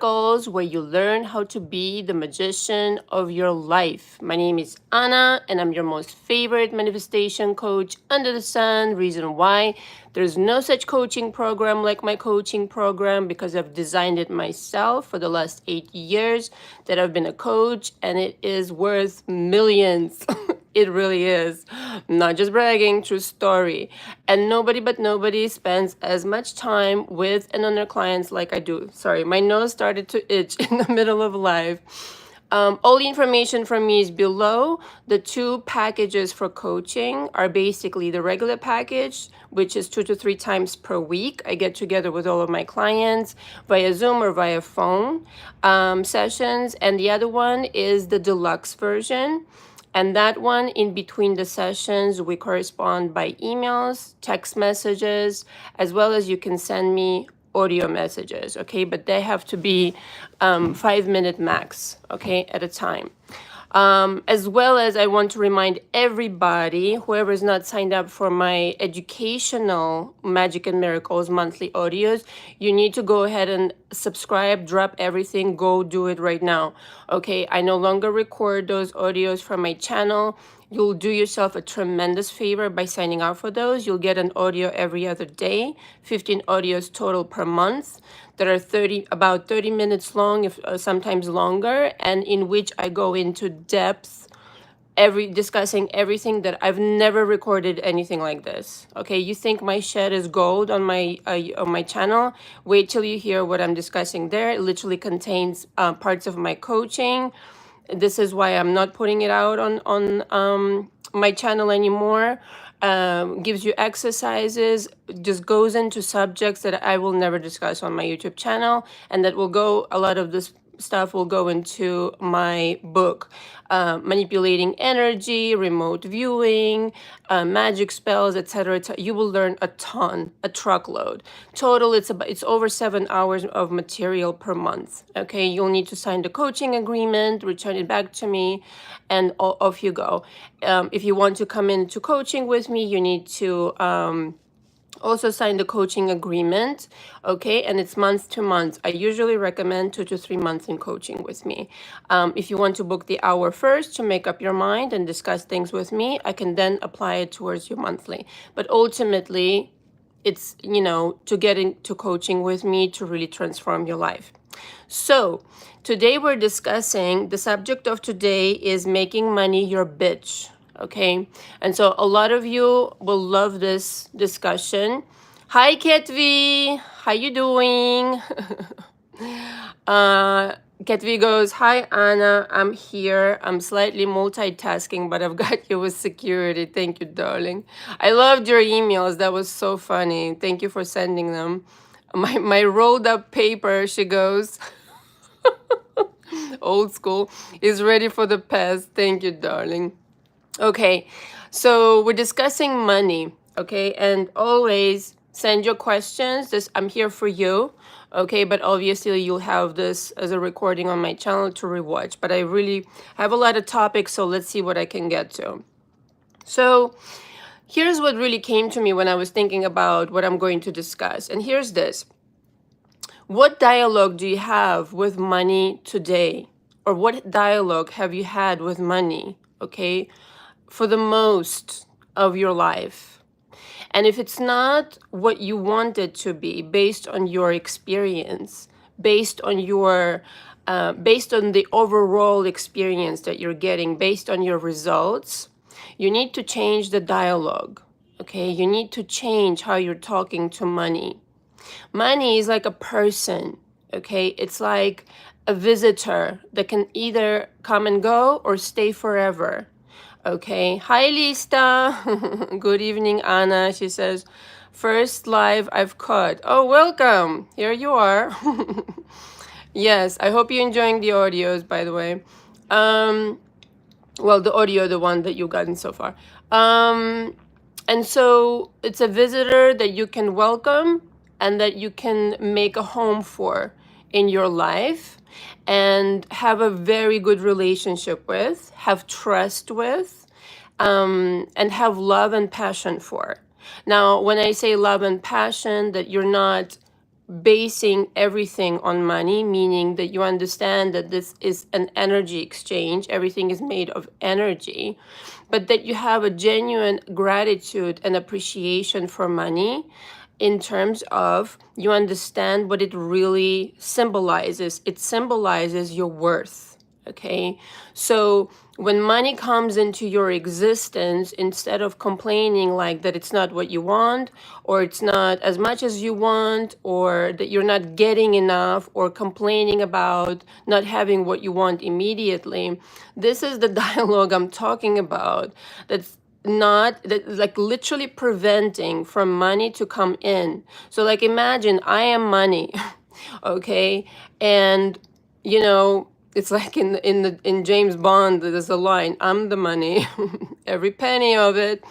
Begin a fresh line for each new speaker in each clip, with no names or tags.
Miracles, where you learn how to be the magician of your life. My name is Anna, and I'm your most favorite manifestation coach under the sun. Reason why there's no such coaching program like my coaching program, because I've designed it myself for the last 8 years that I've been a coach, and it is worth millions. It really is. Not just bragging, true story. And nobody but nobody spends as much time with and on their clients like I do. Sorry, my nose started to itch in the middle of live. All the information from me is below. The two packages for coaching are basically the regular package, which is 2 to 3 times per week. I get together with all of my clients via Zoom or via phone sessions. And the other one is the deluxe version. And that one, in between the sessions, we correspond by emails, text messages, as well as you can send me audio messages, okay? But they have to be 5 minute max, okay, at a time. As well as I want to remind everybody, whoever is not signed up for my educational Magic and Miracles monthly audios, you need to go ahead and subscribe, drop everything, go do it right now. Okay, I no longer record those audios from my channel. You'll do yourself a tremendous favor by signing up for those. You'll get an audio every other day, 15 audios total per month that are about 30 minutes long, if sometimes longer, and in which I go into depth, discussing everything that I've never recorded anything like this. Okay, you think my shed is gold on my channel? Wait till you hear what I'm discussing there. It literally contains parts of my coaching. This is why I'm not putting it out on my channel anymore. Gives you exercises, just goes into subjects that I will never discuss on my YouTube channel, and that will go, a lot of this stuff will go into my book, manipulating energy, remote viewing, magic spells, etc. You will learn a ton, a truckload. Total, it's over 7 hours of material per month. Okay, you'll need to sign the coaching agreement, return it back to me, and off you go. If you want to come into coaching with me, you need to also sign the coaching agreement, okay? And it's month to month. I usually recommend 2 to 3 months in coaching with me. If you want to book the hour first to make up your mind and discuss things with me, I can then apply it towards your monthly. But ultimately, it's, to get into coaching with me to really transform your life. So today we're discussing, the subject of today is making money your bitch. Okay, and so a lot of you will love this discussion. Hi Ketvi, how you doing? Ketvi goes, hi Anna, I'm here. I'm slightly multitasking, but I've got you with security. Thank you, darling. I loved your emails. That was so funny. Thank you for sending them. My rolled up paper, she goes, old school, is ready for the past. Thank you, darling. Okay, so we're discussing money, okay? And always send your questions. I'm here for you, okay? But obviously you'll have this as a recording on my channel to rewatch. But I really have a lot of topics, so let's see what I can get to. So here's what really came to me when I was thinking about what I'm going to discuss. And here's this. What dialogue do you have with money today? Or what dialogue have you had with money, okay, for the most of your life? And if it's not what you want it to be, based on your experience, based on the overall experience that you're getting, based on your results, you need to change the dialogue, okay? You need to change how you're talking to money. Money is like a person, okay? It's like a visitor that can either come and go or stay forever. Okay, hi Lista. Good evening, Anna. She says, first live I've caught. Oh, welcome. Here you are. Yes, I hope you're enjoying the audios, by the way. Well, the audio, the one that you've gotten so far. And so it's a visitor that you can welcome and that you can make a home for in your life and have a very good relationship with, have trust with, and have love and passion for. Now, when I say love and passion, that you're not basing everything on money, meaning that you understand that this is an energy exchange, everything is made of energy, but that you have a genuine gratitude and appreciation for money in terms of you understand what it really symbolizes. It symbolizes your worth. Okay, so when money comes into your existence, instead of complaining like that it's not what you want, or it's not as much as you want, or that you're not getting enough, or complaining about not having what you want immediately, this is the dialogue I'm talking about. That's not that, like literally preventing from money to come in. So like imagine I am money, okay, and you know, it's like in James Bond, there's a line, I'm the money, every penny of it.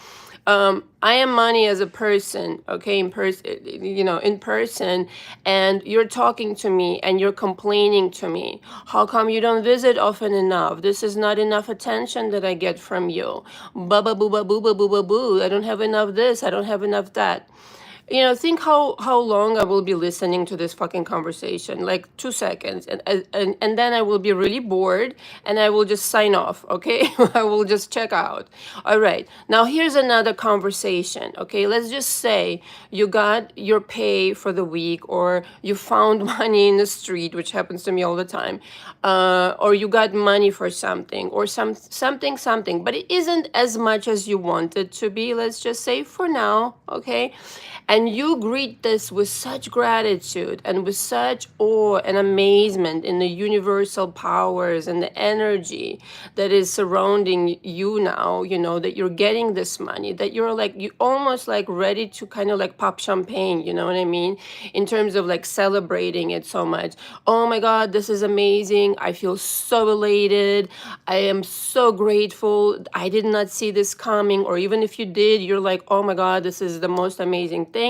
I am money as a person, okay, in person, you know, in person, and you're talking to me and you're complaining to me. How come you don't visit often enough? This is not enough attention that I get from you. Ba ba boo ba boo ba boo ba boo. I don't have enough this. I don't have enough that. You know, think how long I will be listening to this fucking conversation, like 2 seconds, and then I will be really bored and I will just sign off, okay? I will just check out. All right, now here's another conversation, okay? Let's just say you got your pay for the week, or you found money in the street, which happens to me all the time, or you got money for something, or something, but it isn't as much as you want it to be, let's just say for now, okay? And you greet this with such gratitude and with such awe and amazement in the universal powers and the energy that is surrounding you now, you know, that you're getting this money, that you're like, you almost like ready to kind of like pop champagne, you know what I mean? In terms of like celebrating it so much. Oh my God, this is amazing. I feel so elated. I am so grateful. I did not see this coming. Or even if you did, you're like, oh my God, this is the most amazing thing.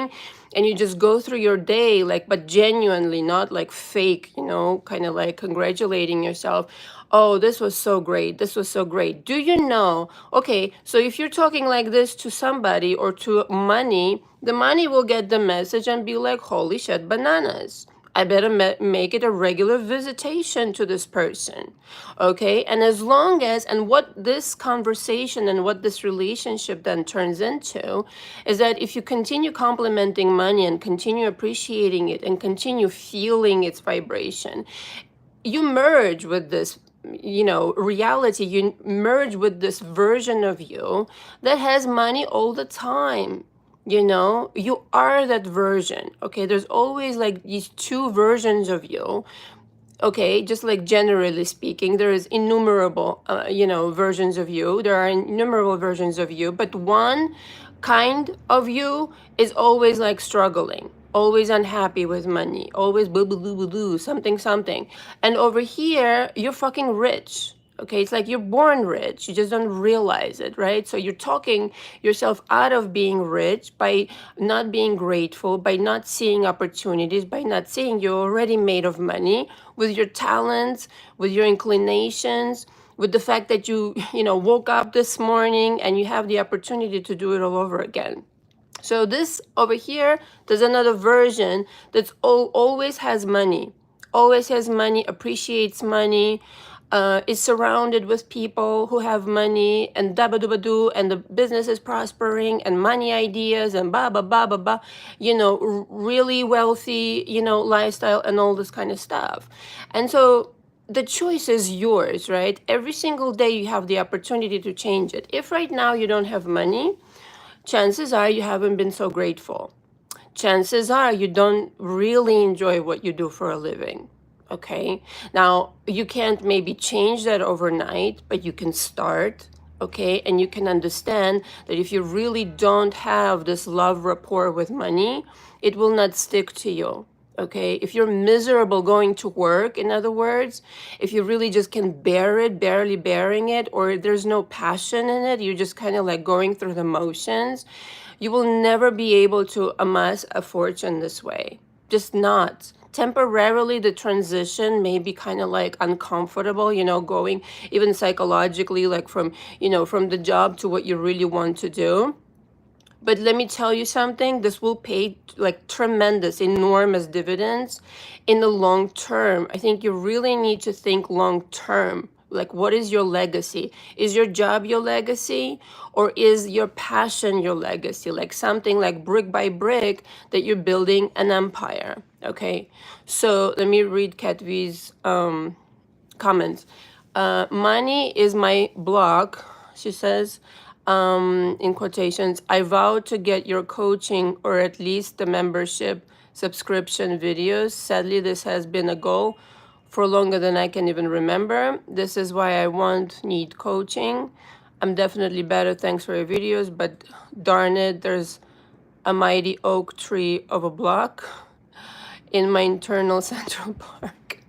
And you just go through your day, like, but genuinely, not like fake, you know, kind of like congratulating yourself. Oh, this was so great. This was so great. Do you know? Okay, so if you're talking like this to somebody or to money, the money will get the message and be like, holy shit, bananas. I better make it a regular visitation to this person. Okay. And as long as, and what this conversation and what this relationship then turns into is that if you continue complimenting money and continue appreciating it and continue feeling its vibration, you merge with this, you know, reality. You merge with this version of you that has money all the time. You know, you are that version. Okay, there's always like these two versions of you. Okay, just like generally speaking, there is innumerable, you know, versions of you. There are innumerable versions of you, but one kind of you is always like struggling, always unhappy with money, always boo boo boo boo boo, something something. And over here, you're fucking rich. Okay, it's like you're born rich, you just don't realize it, right? So you're talking yourself out of being rich by not being grateful, by not seeing opportunities, by not seeing you're already made of money with your talents, with your inclinations, with the fact that you know, woke up this morning and you have the opportunity to do it all over again. So this over here, there's another version that's always has money, appreciates money, is surrounded with people who have money, and dabba dooba doo, and the business is prospering, and money ideas, and ba ba ba ba ba, you know, really wealthy, you know, lifestyle, and all this kind of stuff. And so the choice is yours, right? Every single day you have the opportunity to change it. If right now you don't have money, chances are you haven't been so grateful. Chances are you don't really enjoy what you do for a living. Okay, now you can't maybe change that overnight, but you can start. Okay, and you can understand that if you really don't have this love rapport with money, it will not stick to you. Okay, if you're miserable going to work, in other words, if you really just can bear it, barely bearing it, or there's no passion in it, you're just kind of like going through the motions, you will never be able to amass a fortune this way. Just not. Temporarily, the transition may be kind of like uncomfortable, you know, going even psychologically, like from, you know, from the job to what you really want to do. But let me tell you something, this will pay like tremendous, enormous dividends in the long term. I think you really need to think long term. Like, what is your legacy? Is your job your legacy? Or is your passion your legacy? Like something like brick by brick that you're building an empire. Okay. So let me read Katvi's comments. Money is my block, she says, in quotations. I vow to get your coaching or at least the membership subscription videos. Sadly, this has been a goal for longer than I can even remember. This is why I need coaching. I'm definitely better, thanks for your videos, but darn it, there's a mighty oak tree of a block in my internal Central Park.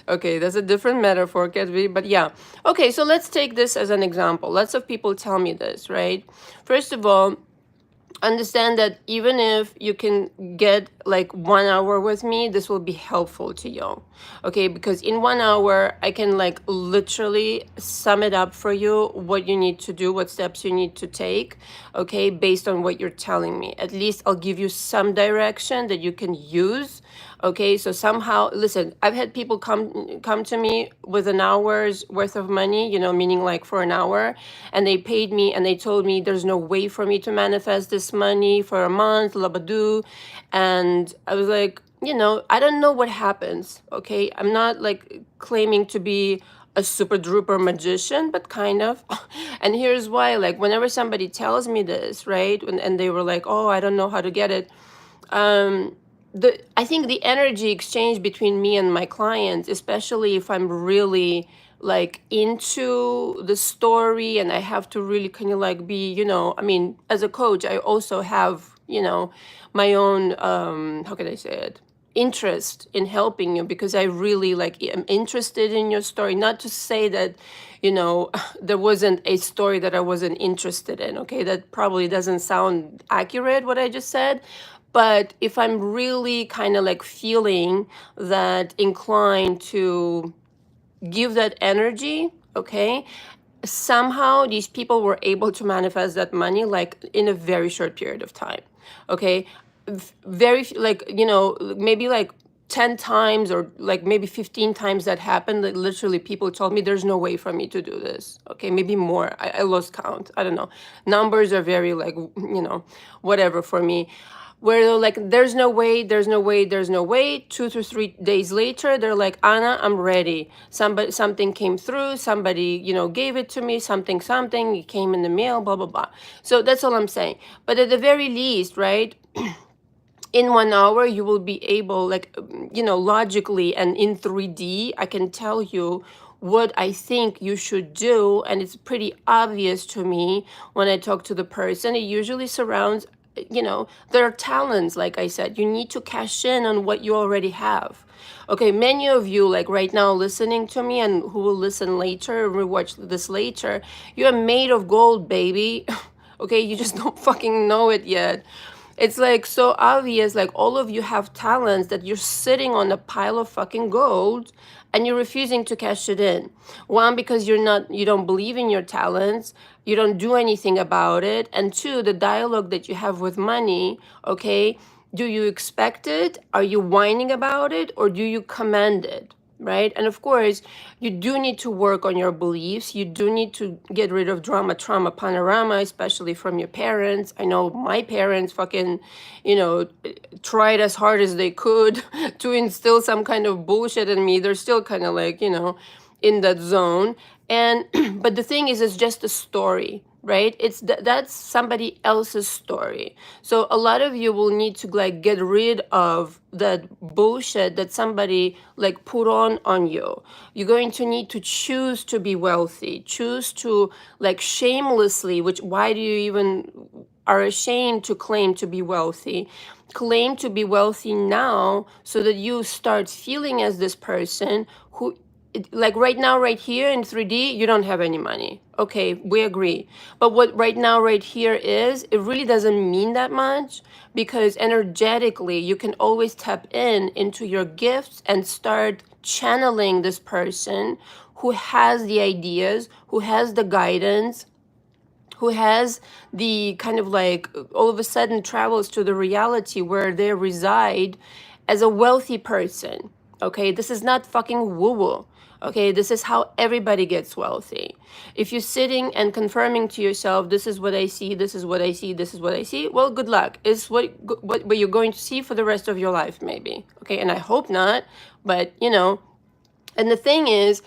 Okay, that's a different metaphor, Katvi, but yeah. Okay, so let's take this as an example. Lots of people tell me this, right? First of all, understand that even if you can get like 1 hour with me, this will be helpful to you. Okay, because in 1 hour I can like literally sum it up for you, what you need to do, what steps you need to take, okay, based on what you're telling me. At least I'll give you some direction that you can use. Okay, so somehow, listen, I've had people come to me with an hour's worth of money, you know, meaning like for an hour, and they paid me and they told me there's no way for me to manifest this money for a month, labadoo. And I was like, you know, I don't know what happens, okay? I'm not like claiming to be a super druper magician, but kind of. And here's why, like whenever somebody tells me this, right? And they were like, oh, I don't know how to get it. I think the energy exchange between me and my clients, especially if I'm really like into the story and I have to really kind of like be, you know, I mean, as a coach, I also have, you know, my own, how can I say it? Interest in helping you, because I really like am interested in your story. Not to say that, you know, there wasn't a story that I wasn't interested in. Okay, that probably doesn't sound accurate what I just said. But if I'm really kind of like feeling that inclined to give that energy, okay, somehow these people were able to manifest that money like in a very short period of time. Okay, like, you know, maybe like 10 times or like maybe 15 times that happened. Like literally people told me there's no way for me to do this. Okay, maybe more. I lost count. I don't know. Numbers are very like, you know, whatever for me, where they're like, there's no way, there's no way, there's no way. 2 to 3 days later, they're like, Anna, I'm ready. Something came through, somebody, you know, gave it to me, something, it came in the mail, blah, blah, blah. So that's all I'm saying. But at the very least, right, in 1 hour, you will be able, like, you know, logically and in 3D, I can tell you what I think you should do. And it's pretty obvious to me when I talk to the person. It usually surrounds, you know, their talents. Like I said, you need to cash in on what you already have. Okay, many of you like right now listening to me and who will listen later, rewatch this later, you are made of gold, baby. Okay, you just don't fucking know it yet. It's like so obvious, like all of you have talents that you're sitting on a pile of fucking gold and you're refusing to cash it in. One, because you don't believe in your talents, you don't do anything about it. And two, the dialogue that you have with money, okay, do you expect it? Are you whining about it? Or do you command it? Right? And of course, you do need to work on your beliefs. You do need to get rid of drama, trauma, panorama, especially from your parents. I know my parents fucking, you know, tried as hard as they could to instill some kind of bullshit in me. They're still kind of like, you know, in that zone. And, but the thing is, it's just a story, right? It's that's somebody else's story. So a lot of you will need to like get rid of that bullshit that somebody like put on you. You're going to need to choose to be wealthy, choose to like shamelessly, which why do you even are ashamed to claim to be wealthy? Claim to be wealthy now so that you start feeling as this person who, like right now, right here in 3D, you don't have any money. Okay, we agree. But what right now, right here is, it really doesn't mean that much, because energetically, you can always tap into your gifts and start channeling this person who has the ideas, who has the guidance who has the kind of like all of a sudden travels to the reality where they reside as a wealthy person. Okay, this is not fucking woo woo. Okay, this is how everybody gets wealthy. If you're sitting and confirming to yourself, this is what I see, this is what I see, this is what I see, well, good luck. It's what you're going to see for the rest of your life, maybe. Okay, and I hope not, but you know, and the thing is,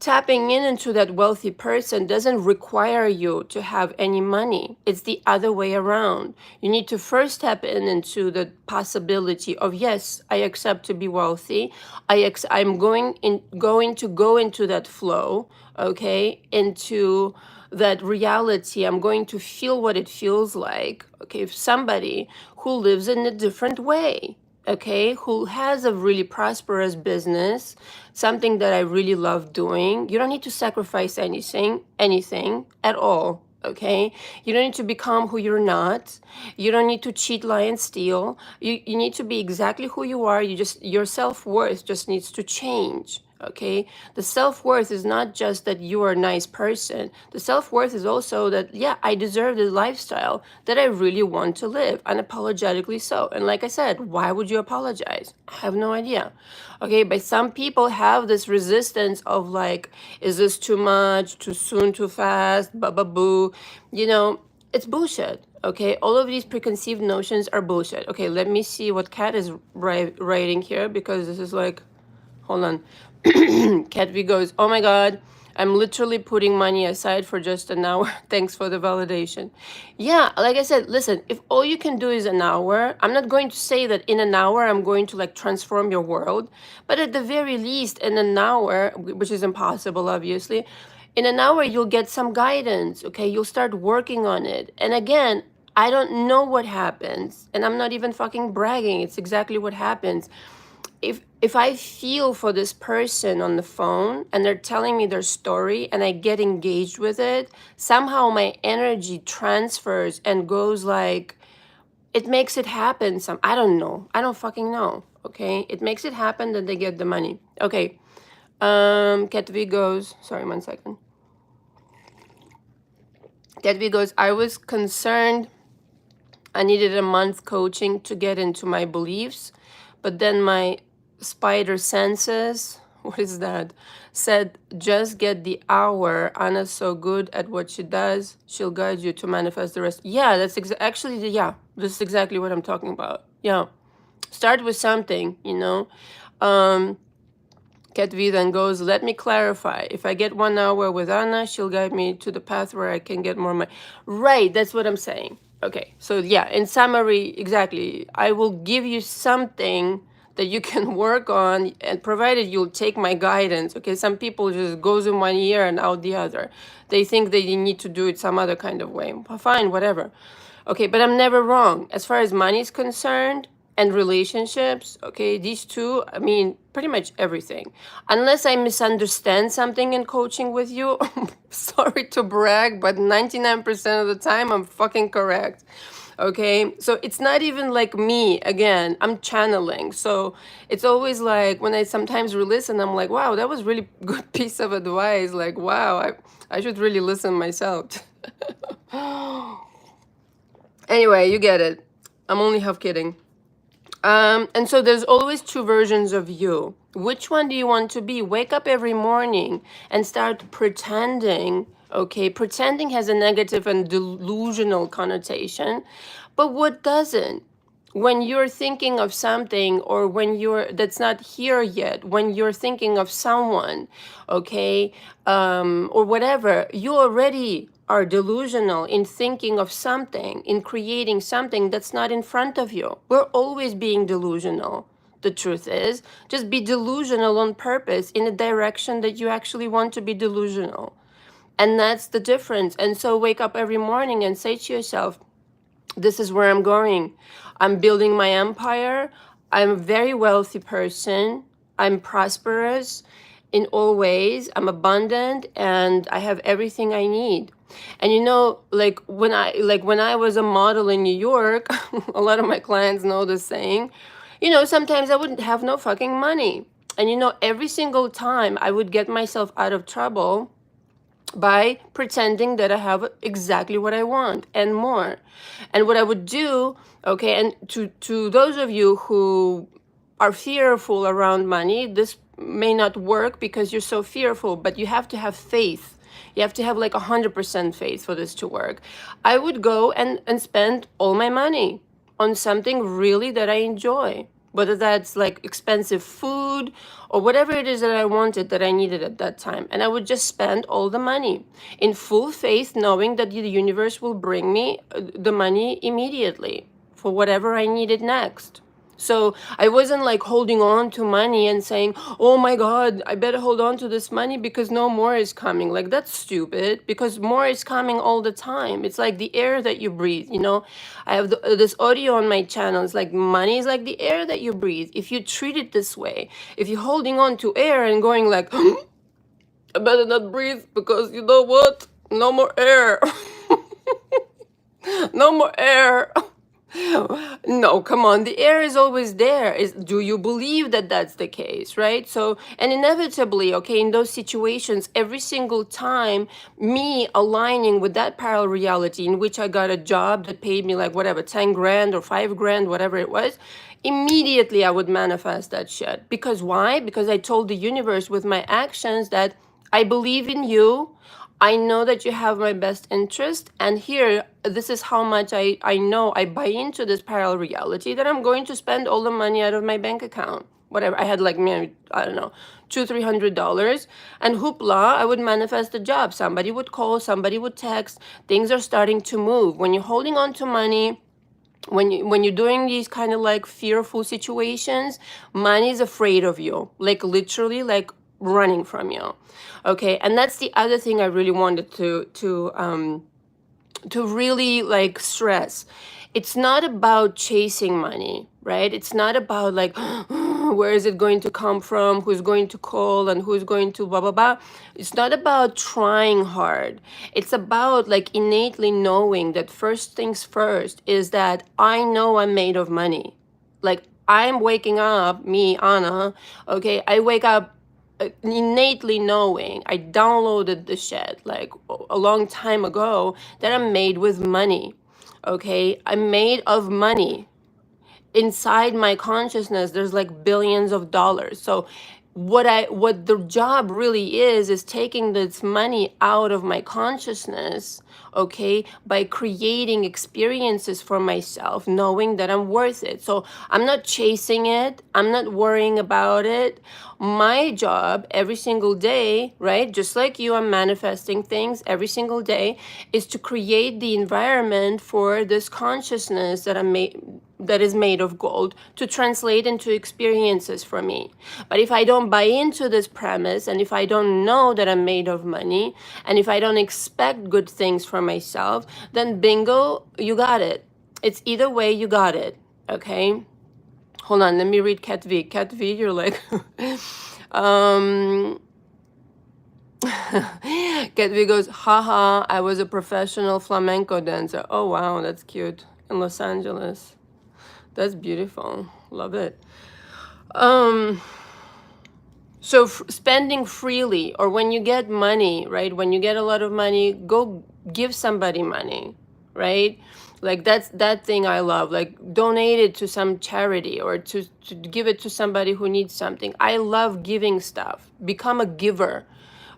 tapping into that wealthy person doesn't require you to have any money. It's the other way around. You need to first tap into the possibility of, yes, I accept to be wealthy. I'm going to go into that flow, okay, into that reality. I'm going to feel what it feels like, okay, if somebody who lives in a different way, okay, who has a really prosperous business, something that I really love doing. You don't need to sacrifice anything at all. Okay, you don't need to become who you're not. You don't need to cheat, lie, and steal. You need to be exactly who you are. Your self-worth just needs to change. Okay, the self-worth is not just that you are a nice person. The self-worth is also that, yeah, I deserve the lifestyle that I really want to live, unapologetically so. And like I said, why would you apologize? I have no idea. Okay, but some people have this resistance of like, is this too much, too soon, too fast, boo. You know, it's bullshit. Okay, all of these preconceived notions are bullshit. Okay, let me see what Kat is writing here, because this is like, hold on. Kat V goes, oh my God, I'm literally putting money aside for just an hour. Thanks for the validation. Yeah, like I said, listen, if all you can do is an hour, I'm not going to say that in an hour I'm going to like transform your world, but at the very least in an hour, which is impossible, obviously, in an hour you'll get some guidance, okay? You'll start working on it. And again, I don't know what happens, and I'm not even fucking bragging. It's exactly what happens. If I feel for this person on the phone and they're telling me their story and I get engaged with it, somehow my energy transfers and goes like, it makes it happen. I don't know. I don't fucking know. Okay. It makes it happen that they get the money. Okay. Ketvi goes, sorry, 1 second. Ketvi goes, I was concerned I needed a month coaching to get into my beliefs, but then my spider senses, what is that, said just get the hour. Anna's so good at what she does, she'll guide you to manifest the rest. Yeah, that's actually yeah, this is exactly what I'm talking about. Yeah, start with something, you know. Kat V then goes, let me clarify. If I get 1 hour with Anna, she'll guide me to the path where I can get more money. Right, that's what I'm saying. Okay, so yeah, in summary, exactly. I will give you something that you can work on, and provided you'll take my guidance. Okay, some people just goes in 1 ear and out the other. They think they need to do it some other kind of way. Fine, whatever. Okay, but I'm never wrong. As far as money is concerned, and relationships, okay, these two, I mean, pretty much everything. Unless I misunderstand something in coaching with you, sorry to brag, but 99% of the time I'm fucking correct. Okay, so it's not even like me, again, I'm channeling. So it's always like when I sometimes re-listen, I'm like, wow, that was really good piece of advice. Like, wow, I should really listen myself. Anyway, you get it. I'm only half kidding. And so there's always two versions of you. Which one do you want to be? Wake up every morning and start pretending. Okay, pretending has a negative and delusional connotation, but what doesn't? When you're thinking of something, or when you're that's not here yet, when you're thinking of someone, okay, or whatever, you already are delusional in thinking of something, in creating something that's not in front of you. We're always being delusional. The truth is, just be delusional on purpose in a direction that you actually want to be delusional. And that's the difference. And so wake up every morning and say to yourself, this is where I'm going. I'm building my empire. I'm a very wealthy person. I'm prosperous in all ways. I'm abundant and I have everything I need. And you know, like when I was a model in New York, a lot of my clients know the saying, you know, sometimes I wouldn't have no fucking money. And you know, every single time I would get myself out of trouble, by pretending that I have exactly what I want and more. And what I would do, okay, and to those of you who are fearful around money, this may not work because you're so fearful, but you have to have faith. You have to have like 100% faith for this to work. I would go and spend all my money on something really that I enjoy, whether that's like expensive food or whatever it is that I wanted, that I needed at that time. And I would just spend all the money in full faith, knowing that the universe will bring me the money immediately for whatever I needed next. So I wasn't like holding on to money and saying, oh my God, I better hold on to this money because no more is coming. Like, that's stupid, because more is coming all the time. It's like the air that you breathe, you know? I have this audio on my channel. It's like money is like the air that you breathe. If you treat it this way, if you're holding on to air and going like, I better not breathe because you know what? No more air. No more air. No, come on. The air is always there. Do you believe that that's the case, right? So, and inevitably, okay, in those situations, every single time, me aligning with that parallel reality in which I got a job that paid me like whatever, 10 grand or 5 grand, whatever it was, immediately I would manifest that shit. Because why? Because I told the universe with my actions that I believe in you. I know that you have my best interest, and here, this is how much I know I buy into this parallel reality, that I'm going to spend all the money out of my bank account. Whatever, I had like, maybe, I don't know, $200-300, and hoopla, I would manifest a job. Somebody would call, somebody would text. Things are starting to move. When you're holding on to money, when you're doing these kind of like fearful situations, money is afraid of you, like literally like running from you. Okay, and that's the other thing I really wanted to really like stress. It's not about chasing money, right? It's not about like where is it going to come from, who's going to call, and who's going to blah blah blah. It's not about trying hard. It's about like innately knowing that first things first is that I know I'm made of money. Like, I'm waking up, me, Anna, okay, I wake up innately knowing, I downloaded the shit like a long time ago, that I'm made with money. Okay, I'm made of money. Inside my consciousness there's like billions of dollars. So what the job really is taking this money out of my consciousness, okay, by creating experiences for myself, knowing that I'm worth it. So I'm not chasing it, I'm not worrying about it. My job every single day, right, just like you, I'm manifesting things every single day, is to create the environment for this consciousness that is made of gold to translate into experiences for me. But if I don't buy into this premise, and if I don't know that I'm made of money, and if I don't expect good things for myself, then bingo, you got it. It's either way, you got it. Okay? Hold on, let me read Cat V. Cat V, you're like, Cat V goes, haha, I was a professional flamenco dancer. Oh wow, that's cute. In Los Angeles. That's beautiful. Love it. So spending freely, or when you get money, right? When you get a lot of money, go give somebody money, right? Like, that's that thing I love. Like, donate it to some charity, or to give it to somebody who needs something. I love giving stuff. Become a giver.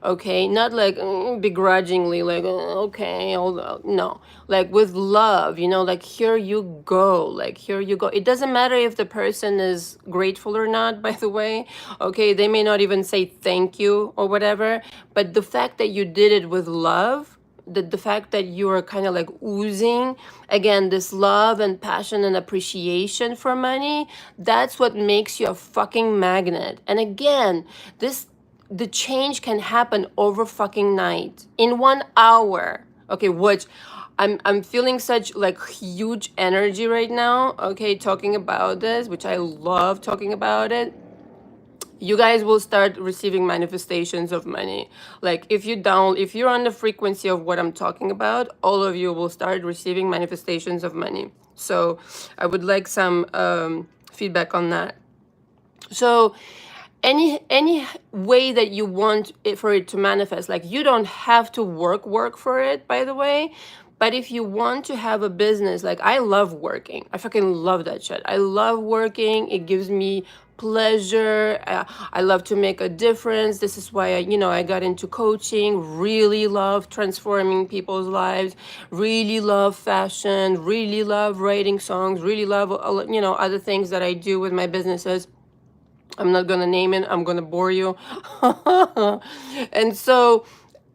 Okay, not like begrudgingly, like okay, no, like with love, you know, like here you go, like here you go. It doesn't matter if the person is grateful or not, by the way. Okay, they may not even say thank you or whatever, but the fact that you did it with love, the fact that you are kind of like oozing again this love and passion and appreciation for money, that's what makes you a fucking magnet. And again, the change can happen over fucking night, in 1 hour. Okay, which I'm feeling such like huge energy right now, okay, talking about this, which I love talking about it. You guys will start receiving manifestations of money. Like, if you're on the frequency of what I'm talking about, all of you will start receiving manifestations of money. So I would like some feedback on that. So any way that you want it for it to manifest. Like, you don't have to work for it, by the way. But if you want to have a business, like, I love working. I fucking love that shit. I love working. It gives me pleasure. I love to make a difference. This is why I got into coaching. Really love transforming people's lives. Really love fashion. Really love writing songs. Really love other things that I do with my businesses. I'm not gonna name it. I'm gonna bore you. And so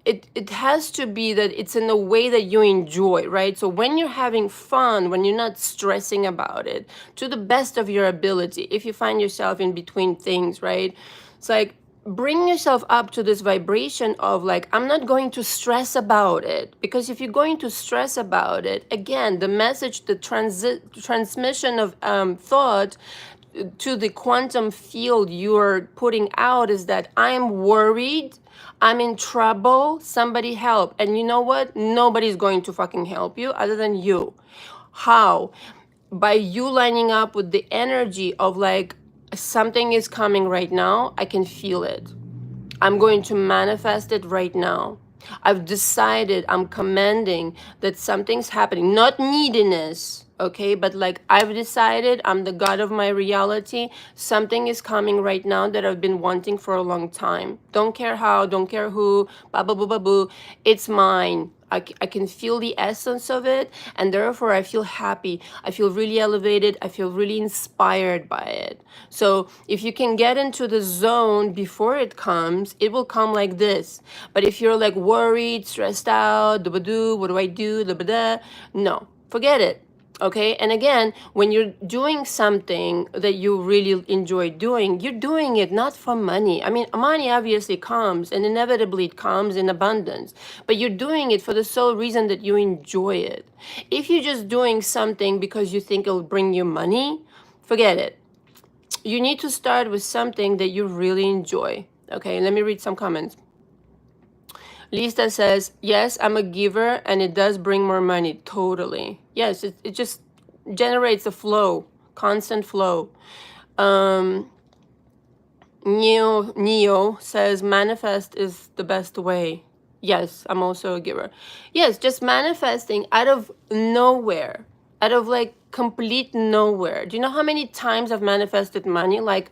it has to be that it's in a way that you enjoy, right? So when you're having fun, when you're not stressing about it, to the best of your ability, if you find yourself in between things, right? It's like, bring yourself up to this vibration of like, I'm not going to stress about it. Because if you're going to stress about it, again, the message, the transmission of thought to the quantum field you're putting out is that I'm worried, I'm in trouble, somebody help. And you know what? Nobody's going to fucking help you other than you. How? By you lining up with the energy of like, something is coming right now, I can feel it. I'm going to manifest it right now. I've decided, I'm commanding that something's happening, not neediness, okay? But like, I've decided I'm the God of my reality. Something is coming right now that I've been wanting for a long time. Don't care how, don't care who, ba ba boo ba boo. It's mine. I can feel the essence of it, and therefore I feel happy. I feel really elevated. I feel really inspired by it. So if you can get into the zone before it comes, it will come like this. But if you're like worried, stressed out, what do I do, no, forget it. Okay, and again, when you're doing something that you really enjoy doing, you're doing it not for money. I mean, money obviously comes, and inevitably it comes in abundance, but you're doing it for the sole reason that you enjoy it. If you're just doing something because you think it'll bring you money, forget it. You need to start with something that you really enjoy. Okay, let me read some comments. Lisa says, yes, I'm a giver and it does bring more money. Totally. Yes, it just generates a flow, constant flow. Neo says, manifest is the best way. Yes, I'm also a giver. Yes, just manifesting out of nowhere, out of like complete nowhere. Do you know how many times I've manifested money? Like,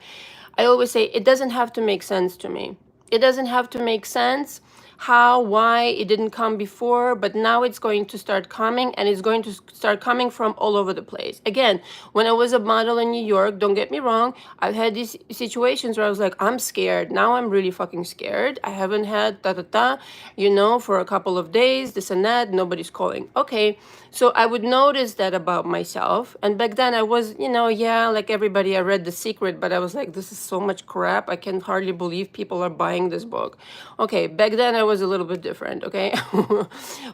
I always say, it doesn't have to make sense to me. It doesn't have to make sense how, why it didn't come before, but now it's going to start coming, and it's going to start coming from all over the place. Again, when I was a model in New York, don't get me wrong, I've had these situations where I was like, I'm scared. Now I'm really fucking scared. I haven't had for a couple of days, this and that, nobody's calling. Okay, so I would notice that about myself. And back then I was, like everybody, I read The Secret, but I was like, this is so much crap. I can hardly believe people are buying this book. Okay, back then I was a little bit different, okay?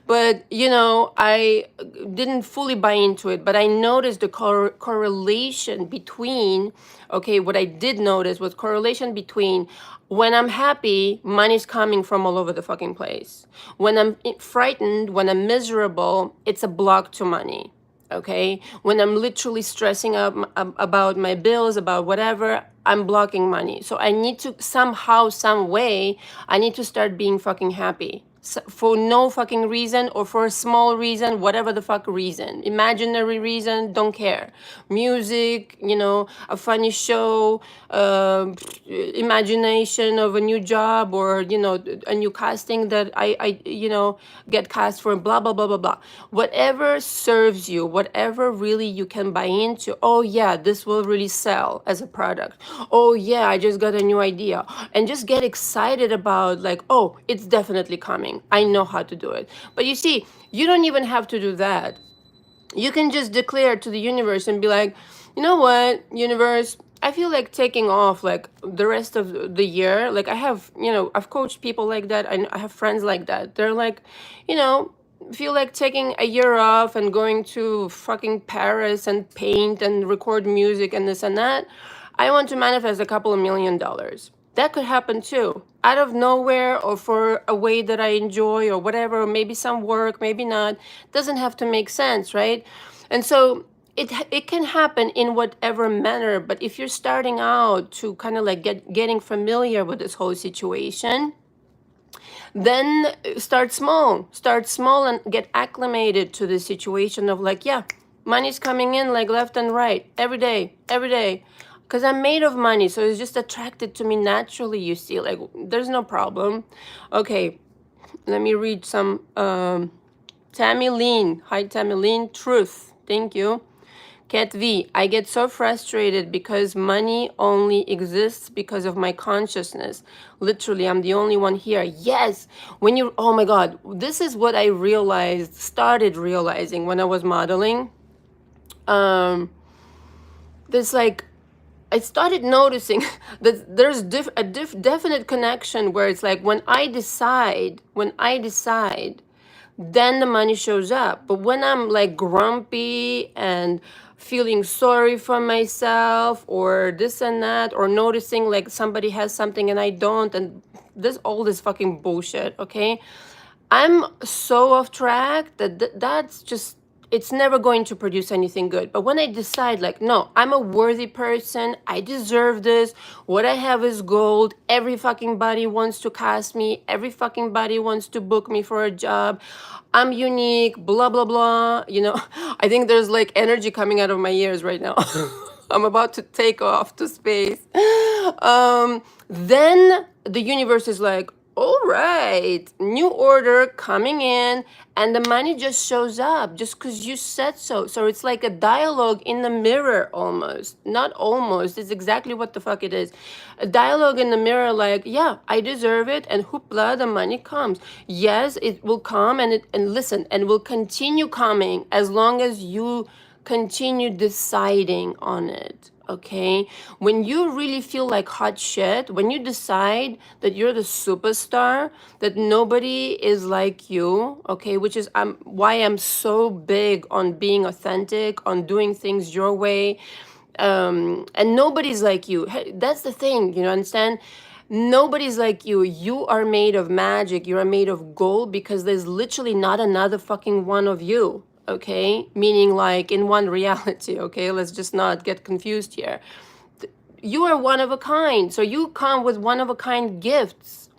But, I didn't fully buy into it, but I noticed the correlation between, okay, what I did notice was correlation between when I'm happy, money's coming from all over the fucking place. When I'm frightened, when I'm miserable, it's a block to money. Okay, when I'm literally stressing out about my bills, about whatever, I'm blocking money. So I need to somehow, some way, I need to start being fucking happy. So for no fucking reason, or for a small reason, whatever the fuck reason, imaginary reason, don't care. Music, a funny show, imagination of a new job, or a new casting that I get cast for, blah blah blah blah blah. Whatever serves you, whatever really you can buy into. Oh yeah, this will really sell as a product. Oh yeah, I just got a new idea, and just get excited about like, oh, it's definitely coming. I know how to do it. But you see, you don't even have to do that. You can just declare to the universe and be like, you know what, universe, I feel like taking off like the rest of the year. Like I have, I've coached people like that. I have friends like that. They're like, feel like taking a year off and going to fucking Paris and paint and record music and this and that. I want to manifest a couple of $1 million. That could happen too, out of nowhere, or for a way that I enjoy, or whatever, or maybe some work, maybe not. Doesn't have to make sense, right? And so it can happen in whatever manner, but if you're starting out to kind of like getting familiar with this whole situation, then start small and get acclimated to the situation of like, yeah, money's coming in like left and right every day, because I'm made of money, so it's just attracted to me naturally, you see, like there's no problem. Okay, let me read some. Tammy Lean, hi Tammy Lean, truth, thank you. Cat V, I get so frustrated because money only exists because of my consciousness. Literally, I'm the only one here. Yes, when you, oh my God, this is what I started realizing when I was modeling. There's like, I started noticing that there's a definite connection where it's like when I decide, then the money shows up. But when I'm like grumpy and feeling sorry for myself or this and that, or noticing like somebody has something and I don't, and this all this fucking bullshit, okay? I'm so off track that that's just, it's never going to produce anything good. But when I decide like, no, I'm a worthy person, I deserve this, what I have is gold, every fucking body wants to cast me, every fucking body wants to book me for a job, I'm unique, blah, blah, blah, you know, I think there's like energy coming out of my ears right now. I'm about to take off to space. Then the universe is like, all right, new order coming in, and the money just shows up just because you said so. So it's like a dialogue in the mirror almost. Not almost, it's exactly what the fuck it is. A dialogue in the mirror like, yeah, I deserve it, and hoopla, the money comes. Yes, it will come, and listen, and will continue coming as long as you continue deciding on it. Okay, when you really feel like hot shit, when you decide that you're the superstar, that nobody is like you, okay, which is why I'm so big on being authentic, on doing things your way, and nobody's like you. Hey, that's the thing, you know, understand? Nobody's like you. You are made of magic. You are made of gold because there's literally not another fucking one of you. Okay, meaning like in one reality. Okay, let's just not get confused here. You are one of a kind, so you come with one of a kind gifts.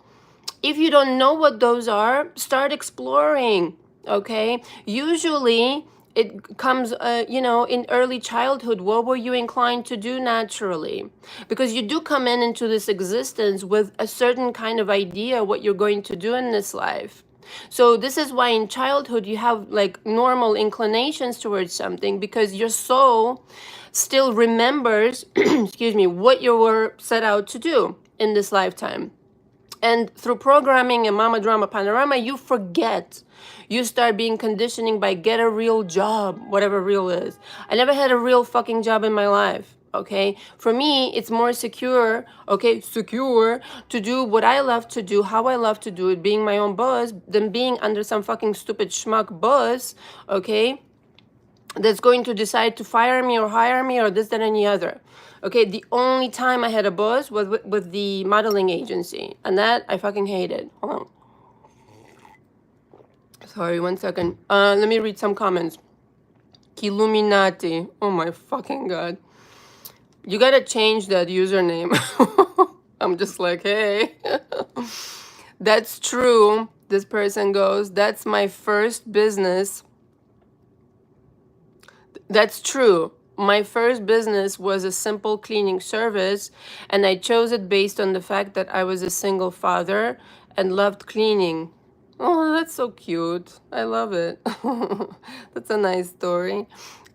If you don't know what those are, start exploring. Okay, usually it comes, you know, in early childhood. What were you inclined to do naturally? Because you do come into this existence with a certain kind of idea what you're going to do in this life. So this is why in childhood you have like normal inclinations towards something, because your soul still remembers, excuse me, what you were set out to do in this lifetime. And through programming and mama drama panorama, you forget. You start being conditioning by get a real job, whatever real is. I never had a real fucking job in my life. Okay, for me, it's more secure, okay, secure to do what I love to do, how I love to do it, being my own boss, than being under some fucking stupid schmuck boss, okay, that's going to decide to fire me or hire me or this, that, any other. Okay, the only time I had a boss was with the modeling agency, and that I fucking hated. Hold on. Sorry, 1 second. Let me read some comments. Illuminati. Oh my fucking god. You gotta change that username. I'm just like, hey. That's true. This person goes, that's my first business. That's true. My first business was a simple cleaning service, and I chose it based on the fact that I was a single father and loved cleaning. Oh, that's so cute. I love it. That's a nice story.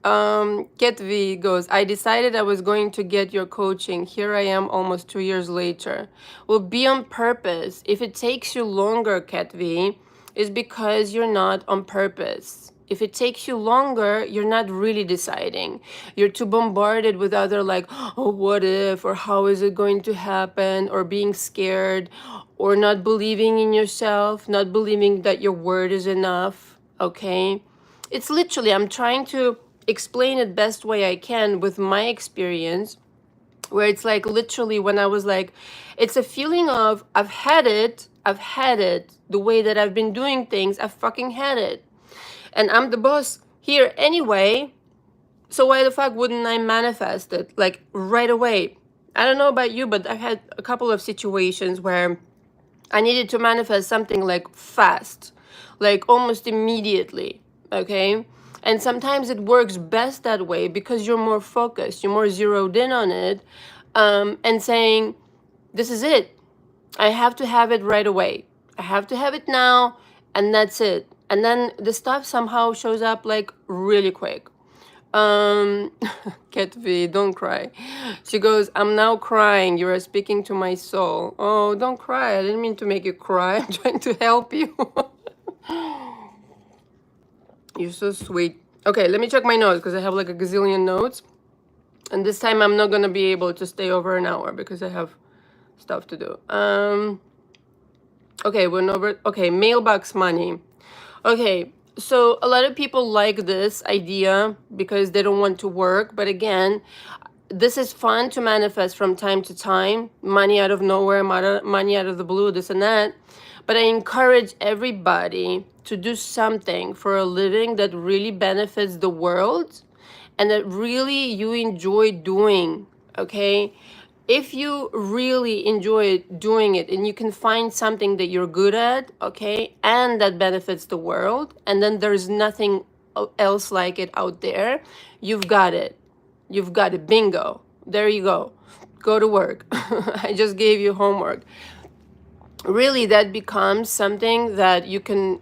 Ket V goes, I decided I was going to get your coaching. Here I am almost 2 years later. Well, be on purpose. If it takes you longer, Ket V, it's because you're not on purpose. If it takes you longer, you're not really deciding. You're too bombarded with other like, oh, what if, or how is it going to happen, or being scared, or not believing in yourself, not believing that your word is enough, okay? It's literally, I'm trying to explain it best way I can with my experience, where it's like literally when I was like, it's a feeling of I've had it, the way that I've been doing things, I've fucking had it. And I'm the boss here anyway, So why the fuck wouldn't I manifest it like right away? I don't know about you, but I've had a couple of situations where I needed to manifest something like fast, like almost immediately, okay? And sometimes it works best that way because you're more focused, you're more zeroed in on it, and saying, this is it. I have to have it right away. I have to have it now, and that's it. And then the stuff somehow shows up like really quick. Cat V, don't cry. She goes, I'm now crying. You are speaking to my soul. Oh, don't cry. I didn't mean to make you cry. I'm trying to help you. You're so sweet. Okay, let me check my notes because I have like a gazillion notes. And this time I'm not going to be able to stay over an hour because I have stuff to do. Okay, we're over. Okay, mailbox money. Okay, so a lot of people like this idea because they don't want to work. But again, this is fun to manifest from time to time. Money out of nowhere, money out of the blue, this and that. But I encourage everybody to do something for a living that really benefits the world and that really you enjoy doing, okay? If you really enjoy doing it and you can find something that you're good at, okay, and that benefits the world, and then there's nothing else like it out there, you've got it. You've got it. Bingo. There you go. Go to work. I just gave you homework. Really, that becomes something that you can,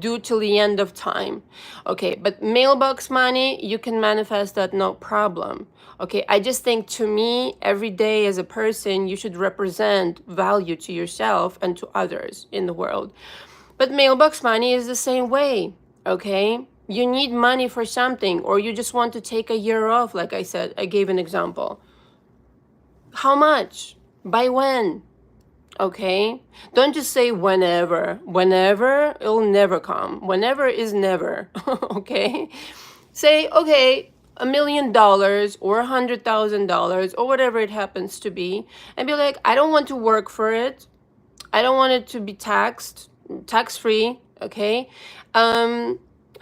do till the end of time. Okay, but mailbox money, you can manifest that no problem. Okay, I just think to me, every day as a person, you should represent value to yourself and to others in the world. But mailbox money is the same way, okay? You need money for something, or you just want to take a year off, like I said, I gave an example. How much? By when? Okay, don't just say whenever. Whenever, it'll never come. Whenever is never. Okay, say, okay, $1 million or $100,000 or whatever it happens to be, and be like, I don't want to work for it. I don't want it to be tax free. Okay, I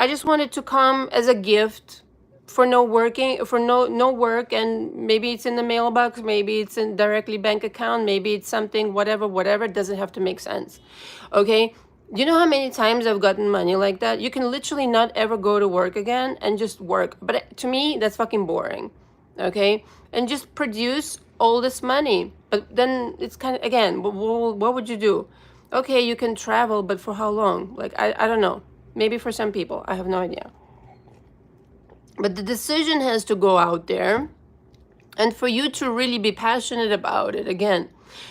just want it to come as a gift for no work, and maybe it's in the mailbox, maybe it's in directly bank account, maybe it's something, whatever. It doesn't have to make sense. Okay, you know how many times I've gotten money like that? You can literally not ever go to work again and just work, but to me that's fucking boring. Okay, and just produce all this money, but then it's kind of, again, what would you do? Okay, you can travel, but for how long? Like, I don't know, maybe for some people, I have no idea. But the decision has to go out there, and for you to really be passionate about it. Again,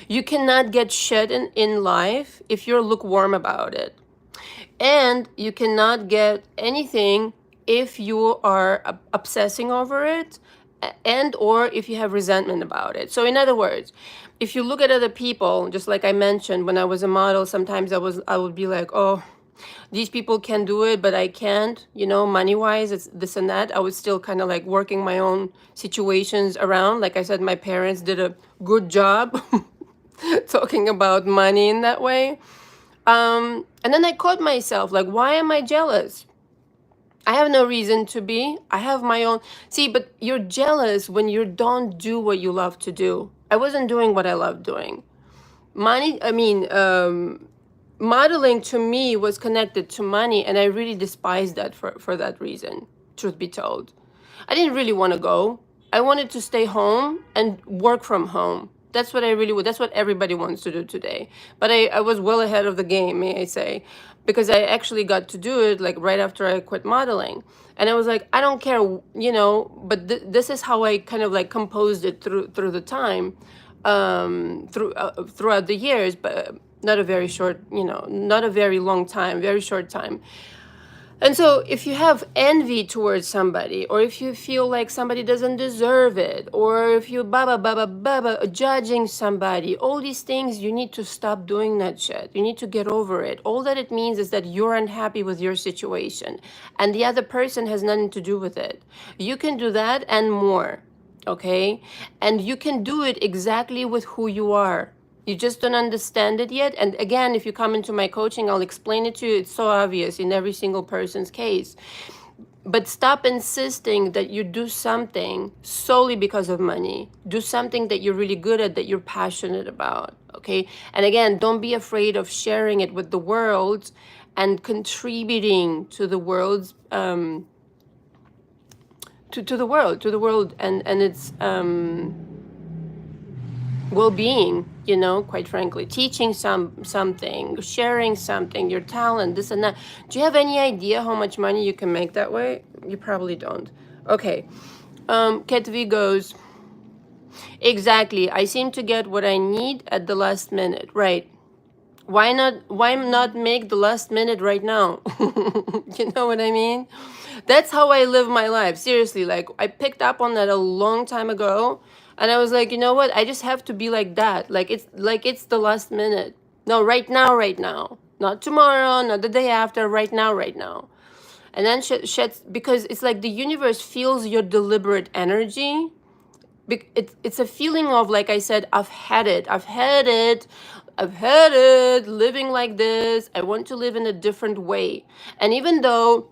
you cannot get shit in life if you're lukewarm about it. And you cannot get anything if you are obsessing over it, and or if you have resentment about it. So in other words, if you look at other people, just like I mentioned, when I was a model, sometimes I would be like, oh, these people can do it, but I can't, money-wise, it's this and that. I was still kind of like working my own situations around. Like I said, my parents did a good job talking about money in that way. And then I caught myself like, why am I jealous? I have no reason to be. I have my own. See, but you're jealous when you don't do what you love to do. I wasn't doing what I loved doing. Modeling to me was connected to money, and I really despised that for that reason, truth be told. I didn't really want to go. I wanted to stay home and work from home. That's what I really would. That's what everybody wants to do today. But I was well ahead of the game, may I say, because I actually got to do it like right after I quit modeling. And I was like, I don't care, but this is how I kind of like composed it through the time, throughout the years, but not a very short, not a very long time, very short time. And so if you have envy towards somebody, or if you feel like somebody doesn't deserve it, or if you judging somebody, all these things, you need to stop doing that shit. You need to get over it. All that it means is that you're unhappy with your situation, and the other person has nothing to do with it. You can do that and more, okay? And you can do it exactly with who you are. You just don't understand it yet. And again, if you come into my coaching, I'll explain it to you. It's so obvious in every single person's case. But stop insisting that you do something solely because of money. Do something that you're really good at, that you're passionate about, okay? And again, don't be afraid of sharing it with the world and contributing to the world's to the world and its well-being, you know, quite frankly. Teaching something, sharing something, your talent, this and that. Do you have any idea how much money you can make that way? You probably don't. Okay. Ketvi goes, exactly, I seem to get what I need at the last minute. Right. Why not make the last minute right now? You know what I mean? That's how I live my life. Seriously, like I picked up on that a long time ago, and I was like, you know what? I just have to be like that. Like it's the last minute. No, right now, right now. Not tomorrow, not the day after, right now, right now. And then because it's like the universe feels your deliberate energy. It's a feeling of, like I said, I've had it living like this. I want to live in a different way. And even though